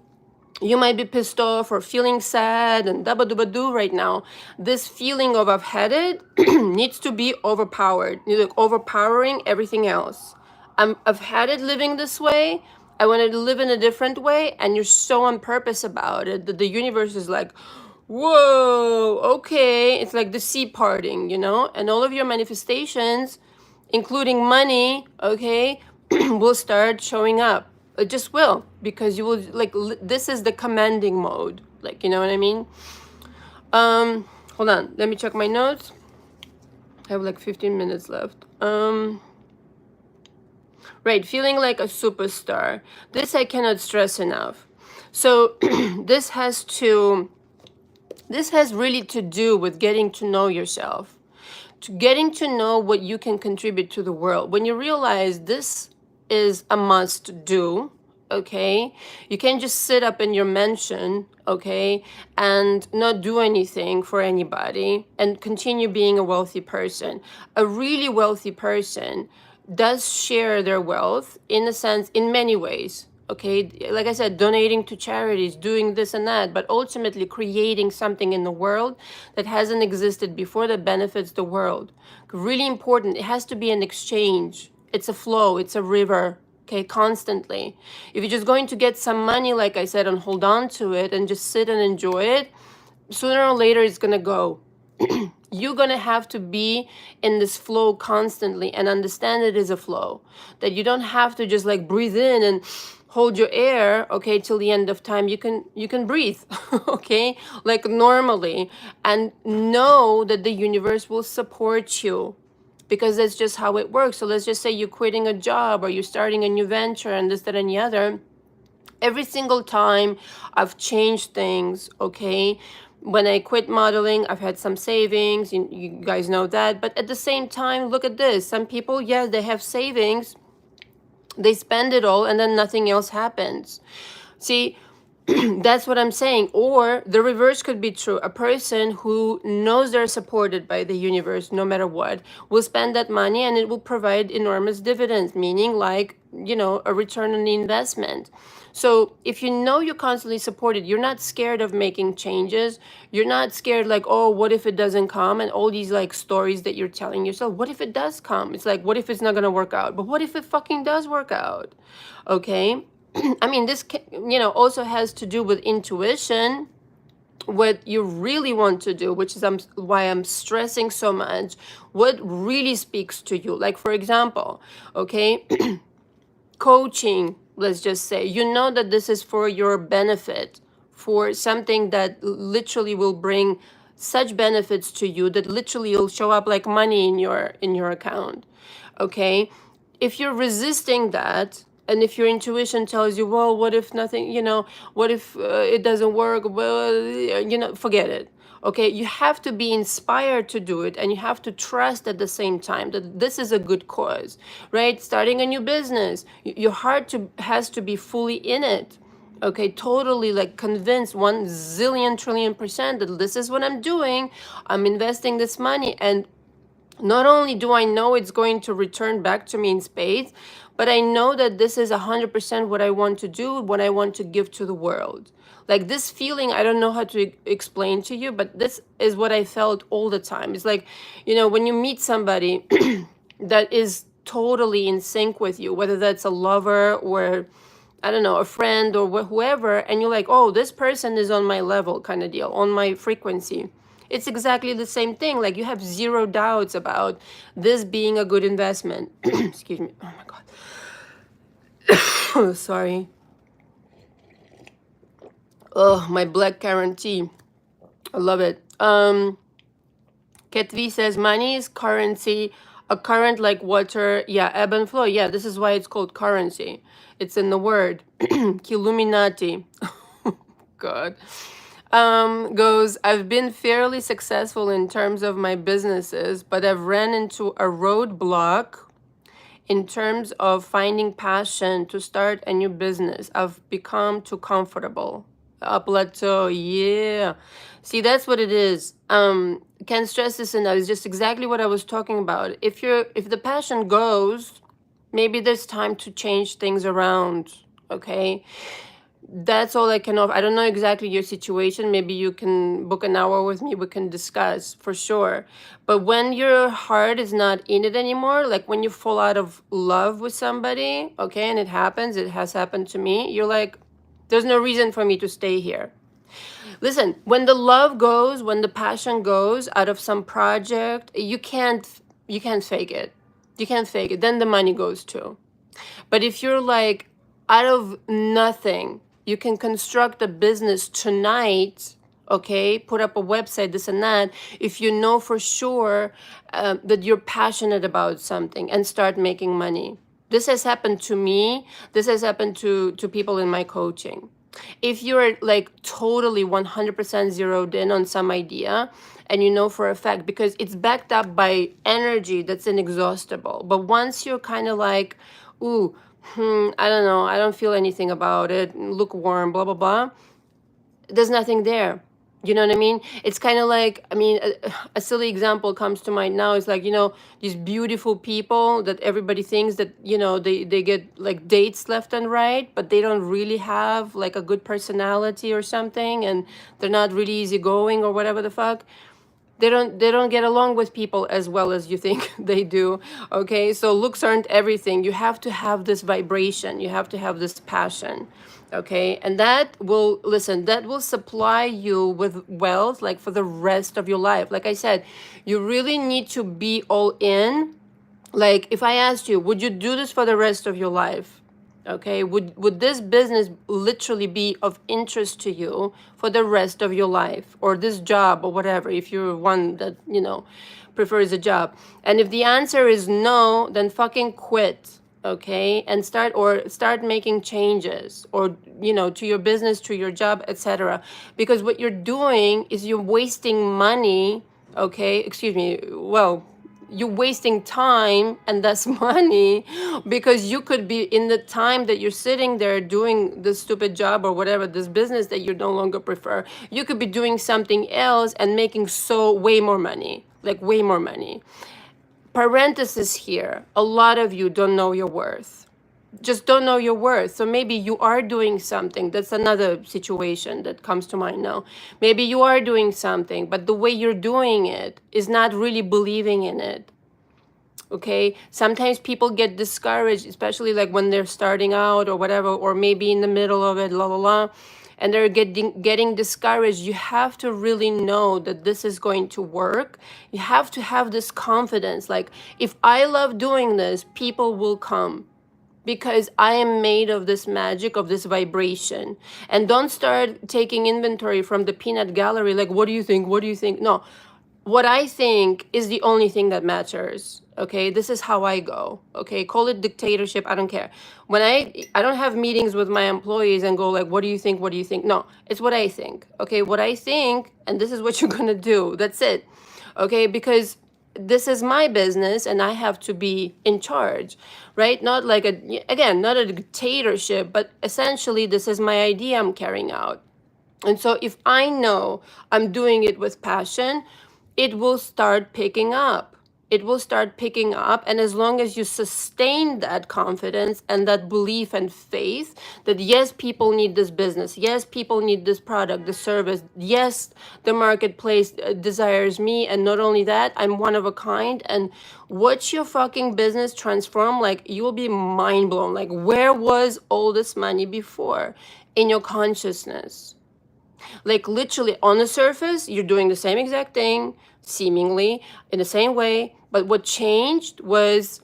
you might be pissed off or feeling sad and dabba dooba doo right now, this feeling of I've had it needs to be overpowered, like overpowering everything else. I've had it living this way. I wanted to live in a different way, and you're so on purpose about it that the universe is like, whoa, okay. It's like the sea parting, you know? And all of your manifestations, including money, okay, will start showing up. It just will, because you will, like, this is the commanding mode. Like, you know what I mean? Hold on. Let me check my notes. I have like 15 minutes left. Right, feeling like a superstar. This I cannot stress enough. So this has really to do with getting to know yourself, to getting to know what you can contribute to the world. When you realize this is a must do, okay, you can't just sit up in your mansion, okay, and not do anything for anybody and continue being a wealthy person. A really wealthy person does share their wealth, in a sense, in many ways. Okay, like I said, donating to charities, doing this and that, but ultimately creating something in the world that hasn't existed before, that benefits the world. Really important. It has to be an exchange. It's a flow. It's a river. Okay, constantly. If you're just going to get some money, like I said, and hold on to it and just sit and enjoy it, sooner or later it's gonna go. You're gonna have to be in this flow constantly and understand it is a flow. That you don't have to just like breathe in and hold your air, okay, till the end of time. You can breathe, okay, like normally, and know that the universe will support you, because that's just how it works. So let's just say you're quitting a job or you're starting a new venture and this, that, and the other. Every single time I've changed things, okay? When I quit modeling, I've had some savings. You guys know that. But at the same time, look at this. Some people, yes, they have savings. They spend it all and then nothing else happens. See, that's what I'm saying. Or the reverse could be true. A person who knows they're supported by the universe, no matter what, will spend that money and it will provide enormous dividends, meaning like, you know, a return on the investment. So if you know you're constantly supported, you're not scared of making changes. You're not scared like, oh, what if it doesn't come? And all these like stories that you're telling yourself. What if it does come? It's like, what if it's not going to work out? But what if it fucking does work out? Okay. I mean, this, you know, also has to do with intuition, what you really want to do, which is why I'm stressing so much, what really speaks to you. Like, for example, okay, coaching, let's just say, you know that this is for your benefit, for something that literally will bring such benefits to you that literally will show up like money in your account. Okay, if you're resisting that, and if your intuition tells you, well, what if nothing, you know, what if it doesn't work? Well, you know, forget it. Okay, you have to be inspired to do it, and you have to trust at the same time that this is a good cause, right? Starting a new business, your heart has to be fully in it. Okay, totally like convinced 1 zillion trillion% that this is what I'm doing. I'm investing this money, and not only do I know it's going to return back to me in spades, but I know that this is 100% what I want to do, what I want to give to the world. Like this feeling, I don't know how to explain to you, but this is what I felt all the time. It's like, when you meet somebody that is totally in sync with you, whether that's a lover or I don't know, a friend or whoever, and you're like, oh, this person is on my level kind of deal, on my frequency. It's exactly the same thing. Like you have zero doubts about this being a good investment. Excuse me. Oh my God. Sorry. Oh, my black Karen tea. I love it. Ketvi says money is currency, a current like water. Yeah, ebb and flow. Yeah, this is why it's called currency. It's in the word. Illuminati. God. Goes, I've been fairly successful in terms of my businesses, but I've ran into a roadblock in terms of finding passion to start a new business. I've become too comfortable. A plateau, yeah. See, that's what it is. Can't stress this enough. It's just exactly what I was talking about. If the passion goes, maybe there's time to change things around. Okay, that's all I can offer. I don't know exactly your situation. Maybe you can book an hour with me. We can discuss for sure. But when your heart is not in it anymore, like when you fall out of love with somebody, okay, and it happens, it has happened to me, you're like, there's no reason for me to stay here. Listen, when the love goes, when the passion goes out of some project, you can't fake it. You can't fake it. Then the money goes too. But if you're like out of nothing, you can construct a business tonight, okay, put up a website, this and that, if you know for sure that you're passionate about something and start making money. This has happened to me. This has happened to people in my coaching. If you're like totally 100% zeroed in on some idea and you know for a fact, because it's backed up by energy that's inexhaustible. But once you're kind of like, ooh, I don't know, I don't feel anything about it, lukewarm, blah, blah, blah, there's nothing there. You know what I mean? It's kind of like, I mean, a silly example comes to mind now. It's like, these beautiful people that everybody thinks that, they get like dates left and right, but they don't really have like a good personality or something. And they're not really easygoing or whatever the fuck. They don't get along with people as well as you think they do. Okay, so looks aren't everything. You have to have this vibration, you have to have this passion. Okay, and that will supply you with wealth like for the rest of your life. Like I said, you really need to be all in. Like if I asked you, would you do this for the rest of your life? Okay, would this business literally be of interest to you for the rest of your life, or this job or whatever, if you're one that prefers a job? And if the answer is no, then fucking quit. Okay, and start making changes, or to your business, to your job, etc. Because what you're doing is you're wasting money. Okay, excuse me, well, you're wasting time and thus money, because you could be, in the time that you're sitting there doing this stupid job or whatever, this business that you no longer prefer, you could be doing something else and making way more money, like way more money. Parenthesis here, a lot of you don't know your worth. Just don't know your worth. So maybe you are doing something. That's another situation that comes to mind now. Maybe you are doing something, but the way you're doing it is not really believing in it. Okay, sometimes people get discouraged, especially like when they're starting out or whatever, or maybe in the middle of it, la la la, and they're getting discouraged. You have to really know that this is going to work. You have to have this confidence, like, if I love doing this, people will come, because I am made of this magic, of this vibration. And don't start taking inventory from the peanut gallery, like, what do you think? What do you think? No, what I think is the only thing that matters. Okay, this is how I go. Okay, call it dictatorship, I don't care. When I don't have meetings with my employees and go like, what do you think? What do you think? No, it's what I think. Okay, what I think, and this is what you're gonna do. That's it. Okay, because this is my business and I have to be in charge, right? Not like not a dictatorship, but essentially this is my idea I'm carrying out. And so if I know I'm doing it with passion, it will start picking up. it will start picking up. And as long as you sustain that confidence and that belief and faith that yes, people need this business, yes, people need this product, the service, yes, the marketplace desires me, and not only that, I'm one of a kind, and watch your fucking business transform. Like, you will be mind blown. Like, where was all this money before? In your consciousness. Like, literally on the surface, you're doing the same exact thing, seemingly in the same way, but what changed was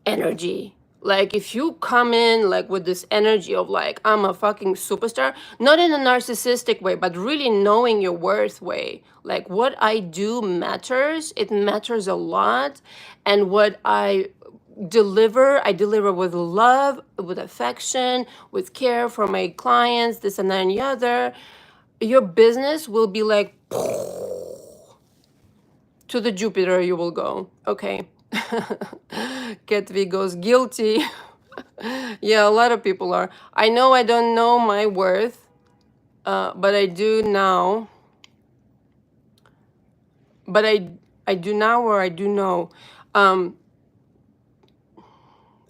energy. Like, if you come in like with this energy of like, I'm a fucking superstar, not in a narcissistic way, but really knowing your worth way, like, what I do matters, it matters a lot. And what I deliver with love, with affection, with care for my clients, this and that and the other. Your business will be like, to the Jupiter you will go. Okay. Ketvi goes, guilty. Yeah, a lot of people are. I know I don't know my worth, but I do now. But I do now, or I do know. Um,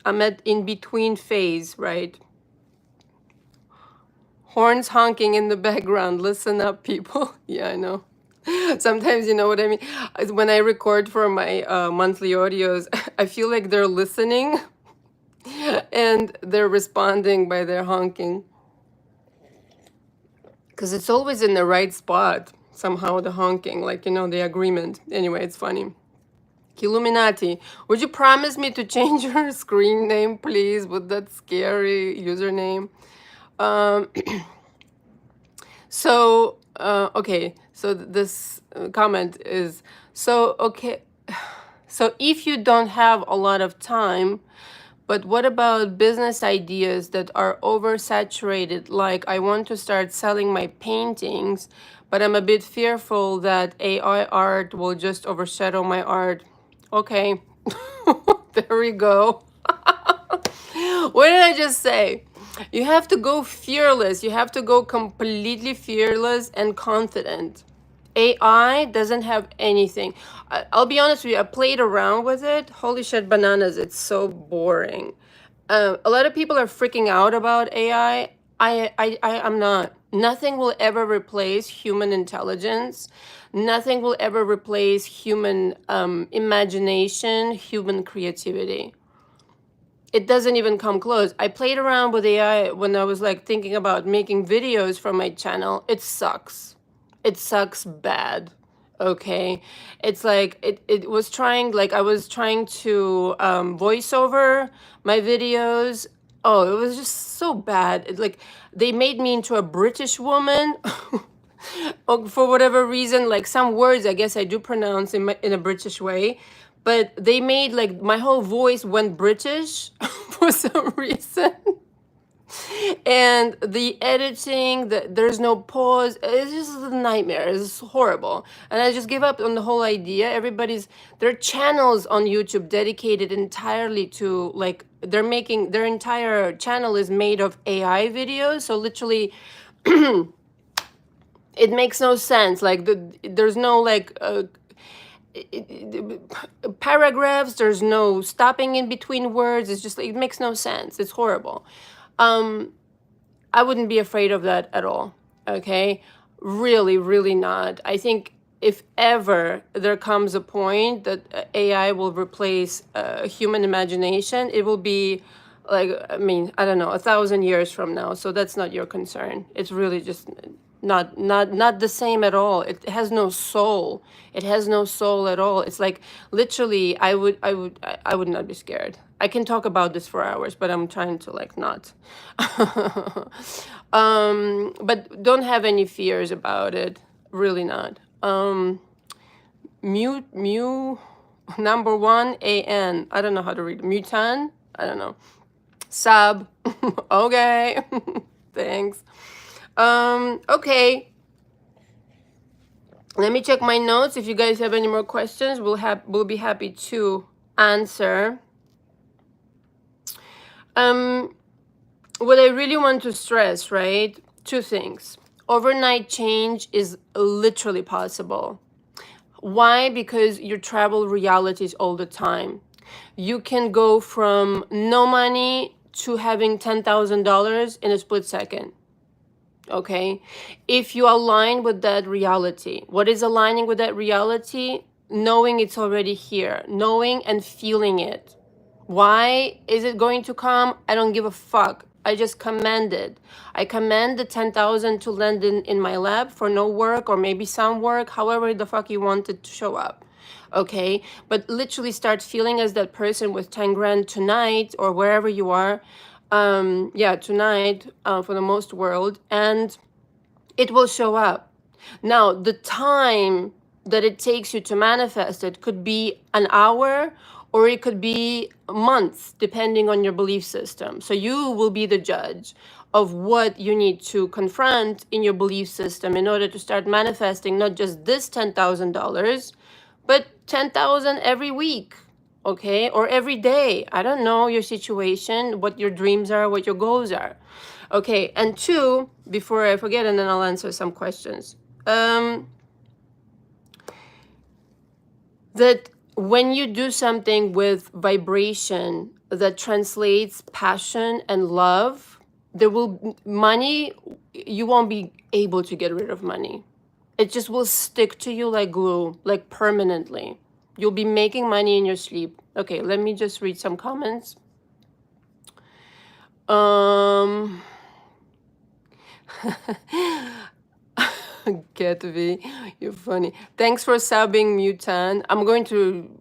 I'm at in between phase, right? Horns honking in the background. Listen up, people. Yeah, I know. Sometimes, you know what I mean? When I record for my monthly audios, I feel like they're listening and they're responding by their honking. Because it's always in the right spot, somehow, the honking, like, you know, the agreement. Anyway, it's funny. Illuminati, would you promise me to change your screen name, please, with that scary username? Um, so, okay, so this comment is, so, okay, so if you don't have a lot of time, but what about business ideas that are oversaturated? Like, I want to start selling my paintings, but I'm a bit fearful that AI art will just overshadow my art. Okay, there we go. What did I just say? You have to go fearless. You have to go completely fearless and confident. AI doesn't have anything. I'll be honest with you, I played around with it. Holy shit, bananas, it's so boring. A lot of people are freaking out about AI. I'm not. Nothing will ever replace human intelligence. Nothing will ever replace human imagination, human creativity. It doesn't even come close. I played around with AI when I was like thinking about making videos for my channel. It sucks. It sucks bad. Okay. It's like it was trying, like I was trying to voice over my videos. Oh, it was just so bad. Like, they made me into a British woman. For whatever reason, like some words I guess I do pronounce in a British way, but they made like my whole voice went British for some reason. And the editing, there's no pause. It's just a nightmare. It's horrible. And I just give up on the whole idea. There are channels on YouTube dedicated entirely to, like, they're making, their entire channel is made of AI videos. So literally, it makes no sense. Like, there's no, like, paragraphs, there's no stopping in between words. It's just, it makes no sense. It's horrible. I wouldn't be afraid of that at all. Okay, really, really not. I think if ever there comes a point that AI will replace human imagination, it will be like, I mean, I don't know, 1,000 years from now. So that's not your concern. It's really just not the same at all. It has no soul. It has no soul at all. It's like, literally, I would not be scared. I can talk about this for hours, but I'm trying to, like, not. But don't have any fears about it. Really not. Number 1 AN. I don't know how to read. Mutan. I don't know. Sub. Okay. Thanks. Okay. Let me check my notes. If you guys have any more questions, we'll be happy to answer. What I really want to stress, right? 2 things. Overnight change is literally possible. Why? Because you travel realities all the time. You can go from no money to having $10,000 in a split second. Okay? If you align with that reality, what is aligning with that reality? Knowing it's already here, knowing and feeling it. Why is it going to come? I don't give a fuck. I just command it. I command the 10,000 to land in my lab for no work or maybe some work, however the fuck you want it to show up. Okay? But literally start feeling as that person with 10 grand tonight or wherever you are. Yeah, tonight for the most world. And it will show up. Now, the time that it takes you to manifest it could be an hour or it could be months, depending on your belief system. So you will be the judge of what you need to confront in your belief system in order to start manifesting not just this $10,000, but 10,000 every week, okay? Or every day. I don't know your situation, what your dreams are, what your goals are. Okay, and two, before I forget, and then I'll answer some questions. That when you do something with vibration that translates passion and love, there will money, you won't be able to get rid of money. It just will stick to you like glue, like permanently. You'll be making money in your sleep. Okay, let me just read some comments. Get V, you're funny. Thanks for subbing, Mutan. I'm going to,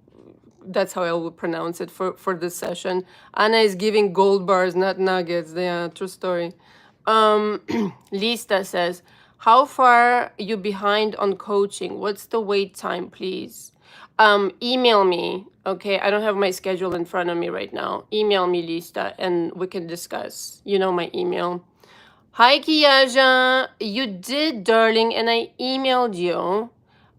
that's how I will pronounce it for this session. Anna is giving gold bars, not nuggets. Yeah, true story. Lista says, how far you behind on coaching? What's the wait time, please? Email me. Okay, I don't have my schedule in front of me right now. Email me, Lista, and we can discuss. You know my email. Hi, Kiaja. You did, darling, and I emailed you.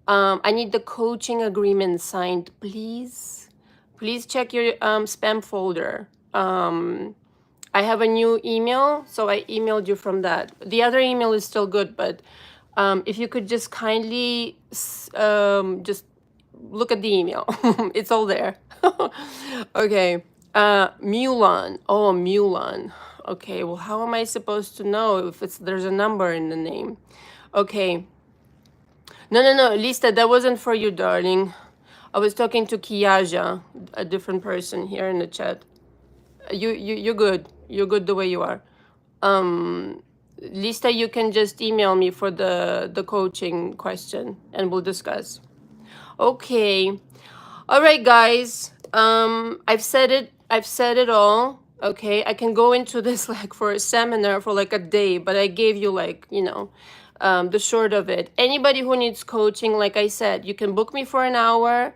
I need the coaching agreement signed, please. Please check your spam folder. I have a new email, so I emailed you from that. The other email is still good, but if you could just kindly just look at the email. It's all there. Okay. Mulan. Oh, Mulan. Okay, well, how am I supposed to know if there's a number in the name? Okay. No, Lista, that wasn't for you, darling. I was talking to Kiaja, a different person here in the chat. You're good. You're good the way you are. Lista, you can just email me for the coaching question and we'll discuss. Okay. All right, guys. I've said it all. Okay, I can go into this like for a seminar for like a day, but I gave you like, the short of it. Anybody who needs coaching, like I said, you can book me for an hour,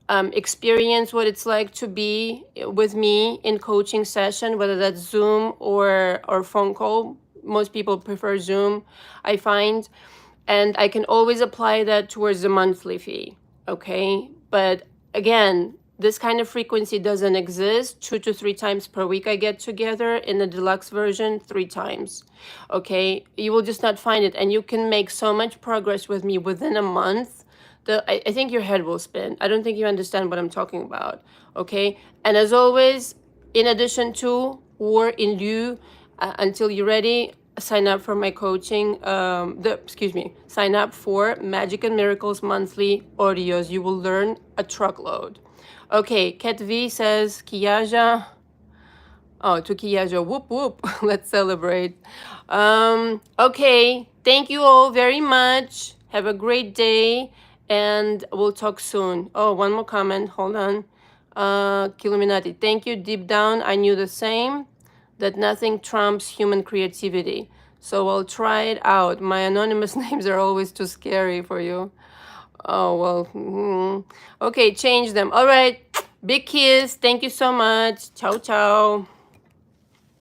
experience what it's like to be with me in coaching session, whether that's Zoom or phone call. Most people prefer Zoom, I find. And I can always apply that towards the monthly fee, okay? But again, this kind of frequency doesn't exist. 2 to 3 times per week I get together. In the deluxe version, 3 times, okay? You will just not find it. And you can make so much progress with me within a month that I think your head will spin. I don't think you understand what I'm talking about, okay? And as always, in addition to or in lieu, until you're ready, sign up for my coaching, sign up for Magic and Miracles monthly audios. You will learn a truckload. Okay, Kat V says, Kiaja. Oh, to Kiaja, whoop, whoop. Let's celebrate. Okay, thank you all very much. Have a great day, and we'll talk soon. Oh, one more comment, hold on. Kiluminati, thank you. Deep down, I knew the same, that nothing trumps human creativity. So I'll try it out. My anonymous names are always too scary for you. Oh, well, okay, change them. All right, big kiss. Thank you so much. Ciao, ciao.